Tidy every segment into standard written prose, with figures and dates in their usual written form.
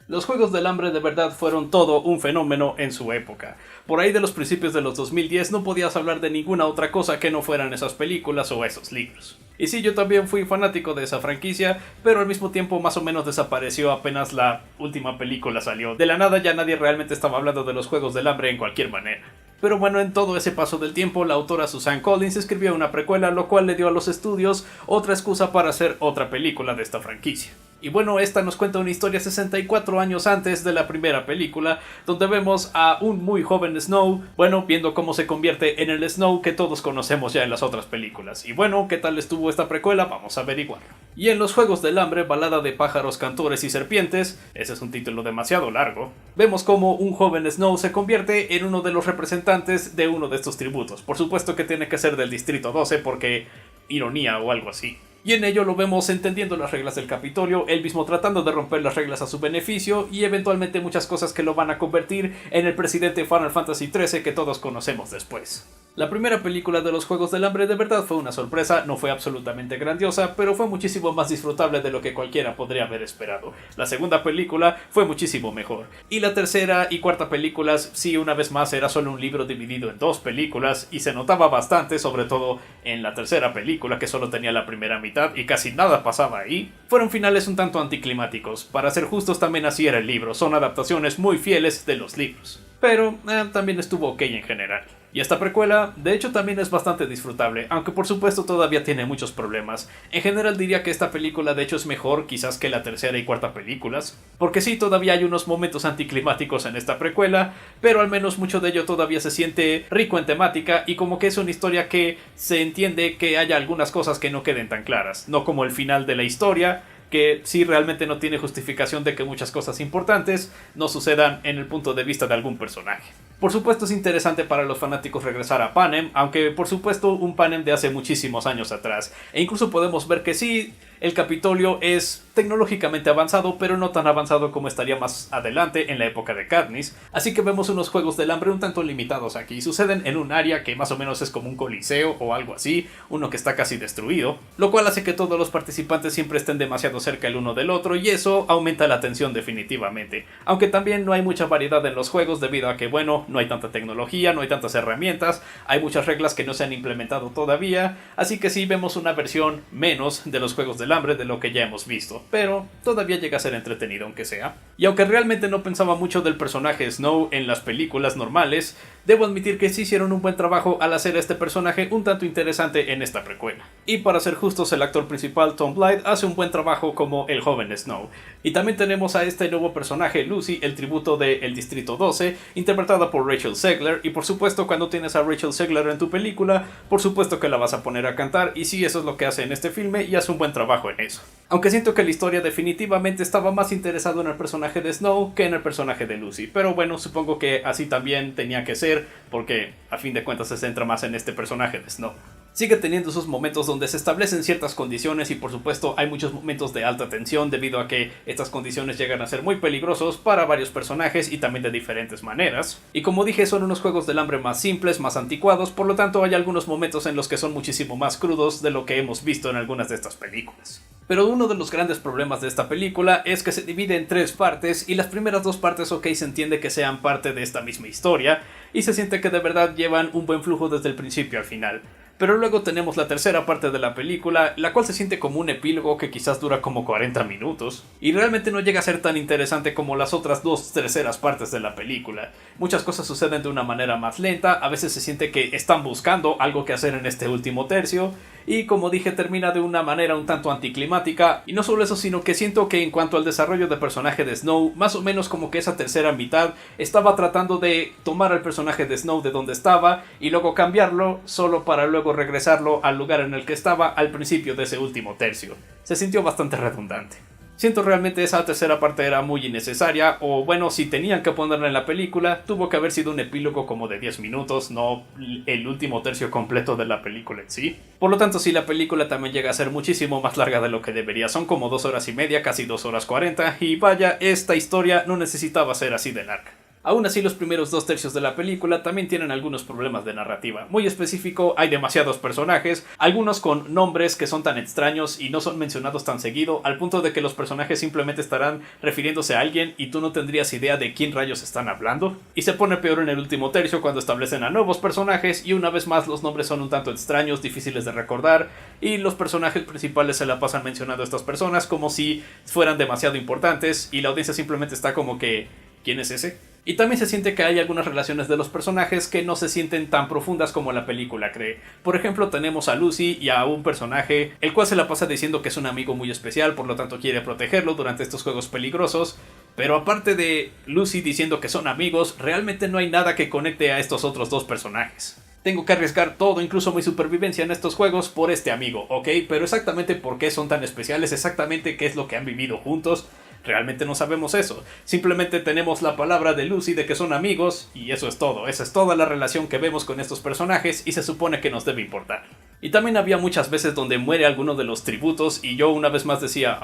Los Juegos del Hambre de verdad fueron todo un fenómeno en su época. Por ahí de los principios de los 2010 no podías hablar de ninguna otra cosa que no fueran esas películas o esos libros. Y sí, yo también fui fanático de esa franquicia, pero al mismo tiempo más o menos desapareció apenas la última película salió. De la nada ya nadie realmente estaba hablando de los Juegos del Hambre en cualquier manera. Pero bueno, en todo ese paso del tiempo, la autora Suzanne Collins escribió una precuela, lo cual le dio a los estudios otra excusa para hacer otra película de esta franquicia. Y bueno, esta nos cuenta una historia 64 años antes de la primera película, donde vemos a un muy joven Snow, bueno, viendo cómo se convierte en el Snow que todos conocemos ya en las otras películas. Y bueno, ¿qué tal estuvo esta precuela? Vamos a averiguarlo. Y en Los Juegos del Hambre, balada de pájaros, cantores y serpientes, ese es un título demasiado largo, vemos cómo un joven Snow se convierte en uno de los representantes de uno de estos tributos. Por supuesto que tiene que ser del Distrito 12 porque ironía o algo así. Y en ello lo vemos entendiendo las reglas del Capitolio, él mismo tratando de romper las reglas a su beneficio y eventualmente muchas cosas que lo van a convertir en el presidente Final Fantasy XIII que todos conocemos después. La primera película de los Juegos del Hambre de verdad fue una sorpresa, no fue absolutamente grandiosa, pero fue muchísimo más disfrutable de lo que cualquiera podría haber esperado. La segunda película fue muchísimo mejor. Y la tercera y cuarta películas, sí, una vez más era solo un libro dividido en dos películas y se notaba bastante, sobre todo en la tercera película que solo tenía la primera mitad y casi nada pasaba ahí. Fueron finales un tanto anticlimáticos. Para ser justos, también así era el libro, son adaptaciones muy fieles de los libros. Pero también estuvo ok en general. Y esta precuela, de hecho, también es bastante disfrutable, aunque por supuesto todavía tiene muchos problemas. En general diría que esta película de hecho es mejor quizás que la tercera y cuarta películas, porque sí, todavía hay unos momentos anticlimáticos en esta precuela, pero al menos mucho de ello todavía se siente rico en temática y como que es una historia que se entiende que haya algunas cosas que no queden tan claras, no como el final de la historia, que sí realmente no tiene justificación de que muchas cosas importantes no sucedan en el punto de vista de algún personaje. Por supuesto es interesante para los fanáticos regresar a Panem, aunque por supuesto un Panem de hace muchísimos años atrás, e incluso podemos ver que sí, el Capitolio es tecnológicamente avanzado, pero no tan avanzado como estaría más adelante en la época de Katniss, así que vemos unos Juegos del Hambre un tanto limitados aquí, suceden en un área que más o menos es como un coliseo o algo así, uno que está casi destruido, lo cual hace que todos los participantes siempre estén demasiado cerca el uno del otro y eso aumenta la tensión definitivamente, aunque también no hay mucha variedad en los juegos debido a que bueno, no hay tanta tecnología, no hay tantas herramientas, hay muchas reglas que no se han implementado todavía, así que sí vemos una versión menos de los Juegos del Hambre de lo que ya hemos visto, pero todavía llega a ser entretenido aunque sea. Y aunque realmente no pensaba mucho del personaje Snow en las películas normales, debo admitir que sí hicieron un buen trabajo al hacer a este personaje un tanto interesante en esta precuela. Y para ser justos, el actor principal Tom Blythe hace un buen trabajo como el joven Snow. Y también tenemos a este nuevo personaje Lucy, el tributo del Distrito 12, interpretada por Rachel Zegler, y por supuesto cuando tienes a Rachel Zegler en tu película, por supuesto que la vas a poner a cantar, y sí, eso es lo que hace en este filme y hace un buen trabajo en eso. Aunque siento que la historia definitivamente estaba más interesado en el personaje de Snow que en el personaje de Lucy, pero bueno, supongo que así también tenía que ser, porque a fin de cuentas se centra más en este personaje de Snow. Sigue teniendo esos momentos donde se establecen ciertas condiciones y por supuesto hay muchos momentos de alta tensión debido a que estas condiciones llegan a ser muy peligrosos para varios personajes y también de diferentes maneras. Y como dije, son unos Juegos del Hambre más simples, más anticuados, por lo tanto hay algunos momentos en los que son muchísimo más crudos de lo que hemos visto en algunas de estas películas. Pero uno de los grandes problemas de esta película es que se divide en tres partes y las primeras dos partes ok se entiende que sean parte de esta misma historia y se siente que de verdad llevan un buen flujo desde el principio al final. Pero luego tenemos la tercera parte de la película, la cual se siente como un epílogo que quizás dura como 40 minutos, y realmente no llega a ser tan interesante como las otras dos terceras partes de la película. Muchas cosas suceden de una manera más lenta, a veces se siente que están buscando algo que hacer en este último tercio, y como dije termina de una manera un tanto anticlimática, y no solo eso sino que siento que en cuanto al desarrollo de personaje de Snow, más o menos como que esa tercera mitad estaba tratando de tomar al personaje de Snow de donde estaba y luego cambiarlo solo para luego regresarlo al lugar en el que estaba al principio de ese último tercio. Se sintió bastante redundante. Siento realmente esa tercera parte era muy innecesaria, o bueno, si tenían que ponerla en la película, tuvo que haber sido un epílogo como de 10 minutos, no el último tercio completo de la película en sí. Por lo tanto, sí, la película también llega a ser muchísimo más larga de lo que debería, son como 2 horas y media, casi 2 horas 40, y vaya, esta historia no necesitaba ser así de larga. Aún así, los primeros 2/3 de la película también tienen algunos problemas de narrativa. Muy específico, hay demasiados personajes, algunos con nombres que son tan extraños y no son mencionados tan seguido, al punto de que los personajes simplemente estarán refiriéndose a alguien y tú no tendrías idea de quién rayos están hablando. Y se pone peor en el último tercio cuando establecen a nuevos personajes y una vez más los nombres son un tanto extraños, difíciles de recordar, y los personajes principales se la pasan mencionando a estas personas como si fueran demasiado importantes y la audiencia simplemente está como que ¿quién es ese? Y también se siente que hay algunas relaciones de los personajes que no se sienten tan profundas como la película cree. Por ejemplo, tenemos a Lucy y a un personaje el cual se la pasa diciendo que es un amigo muy especial, por lo tanto quiere protegerlo durante estos juegos peligrosos. Pero aparte de Lucy diciendo que son amigos, realmente no hay nada que conecte a estos otros dos personajes. Tengo que arriesgar todo, incluso mi supervivencia en estos juegos, por este amigo, ¿ok? Pero exactamente por qué son tan especiales, exactamente qué es lo que han vivido juntos, realmente no sabemos eso. Simplemente tenemos la palabra de Lucy de que son amigos, y eso es todo. Esa es toda la relación que vemos con estos personajes, y se supone que nos debe importar. Y también había muchas veces donde muere alguno de los tributos, y yo una vez más decía,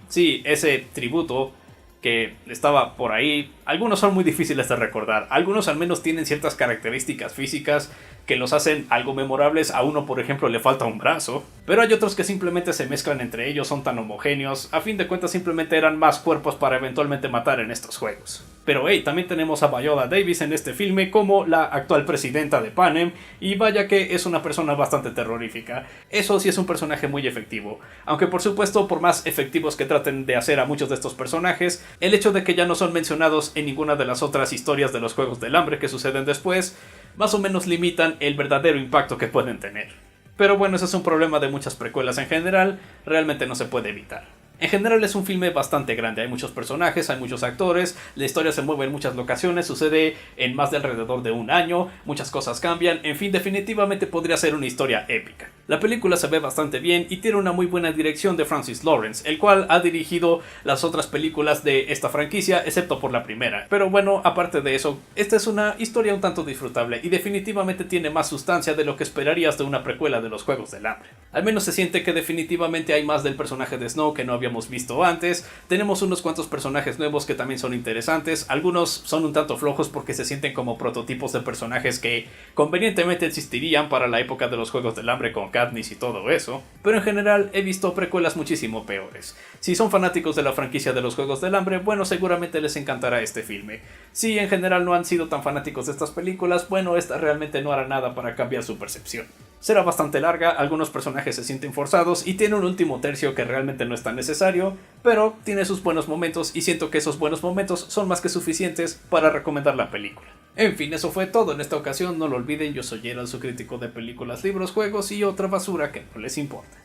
sí, ese tributo que estaba por ahí. Algunos son muy difíciles de recordar, algunos al menos tienen ciertas características físicas que los hacen algo memorables. A uno, por ejemplo, le falta un brazo, pero hay otros que simplemente se mezclan entre ellos, son tan homogéneos, a fin de cuentas simplemente eran más cuerpos para eventualmente matar en estos juegos. Pero hey, también tenemos a Viola Davis en este filme como la actual presidenta de Panem, y vaya que es una persona bastante terrorífica. Eso sí es un personaje muy efectivo, aunque por supuesto por más efectivos que traten de hacer a muchos de estos personajes, el hecho de que ya no son mencionados en ninguna de las otras historias de los Juegos del Hambre que suceden después, más o menos limitan el verdadero impacto que pueden tener. Pero bueno, ese es un problema de muchas precuelas en general, realmente no se puede evitar. En general es un filme bastante grande, hay muchos personajes, hay muchos actores, la historia se mueve en muchas locaciones, sucede en más de alrededor de un año, muchas cosas cambian, en fin, definitivamente podría ser una historia épica. La película se ve bastante bien y tiene una muy buena dirección de Francis Lawrence, el cual ha dirigido las otras películas de esta franquicia, excepto por la primera. Pero bueno, aparte de eso, esta es una historia un tanto disfrutable y definitivamente tiene más sustancia de lo que esperarías de una precuela de los Juegos del Hambre. Al menos se siente que definitivamente hay más del personaje de Snow que no habíamos visto antes, tenemos unos cuantos personajes nuevos que también son interesantes, algunos son un tanto flojos porque se sienten como prototipos de personajes que convenientemente existirían para la época de los Juegos del Hambre con Katniss y todo eso, pero en general he visto precuelas muchísimo peores. Si son fanáticos de la franquicia de los Juegos del Hambre, bueno, seguramente les encantará este filme. Si en general no han sido tan fanáticos de estas películas, bueno, esta realmente no hará nada para cambiar su percepción. Será bastante larga, algunos personajes se sienten forzados y tiene un último tercio que realmente no es tan necesario, pero tiene sus buenos momentos y siento que esos buenos momentos son más que suficientes para recomendar la película. En fin, eso fue todo en esta ocasión, no lo olviden, yo soy Gerald, su crítico de películas, libros, juegos y otra basura que no les importa.